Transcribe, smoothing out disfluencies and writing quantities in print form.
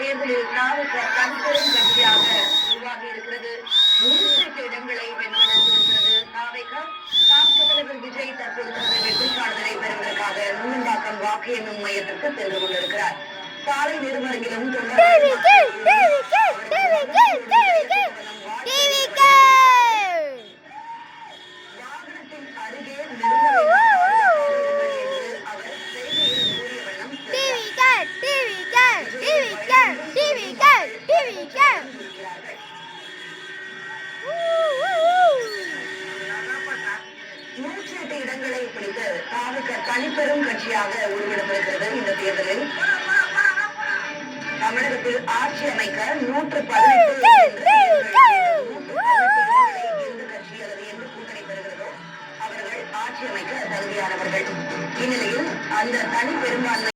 தேர்தலில் தாவிக தனிப்பெரும் கட்சியாக உருவாகி இருக்கிறது. 38 இடங்களை வென்றெடுத்திருக்கிறது தாவிக. தலைவர் விஜய் தற்போது தனது வெற்றி சான்றிதழை பெறுவதற்காக நுங்கம்பாக்கம் வாக்கு எண்ணும் மையத்திற்கு சென்று கொண்டிருக்கிறார். சாலை நெடுமருங்கிலும் வாகனத்தின் அருகே இடங்களை பிடித்து தாவிக தனிப்பெரும் கட்சியாக உருவெடுத்திருக்கிறது. இந்த தேர்தலில் தமிழகத்தில் ஆட்சி அமைக்க 118 எந்த கட்சி அல்லது எந்த கூட்டணி பெறுகிறதோ அவர்கள் ஆட்சி அமைக்க தகுதியானவர்கள். இந்நிலையில் அந்த தனி பெரும்பான்மை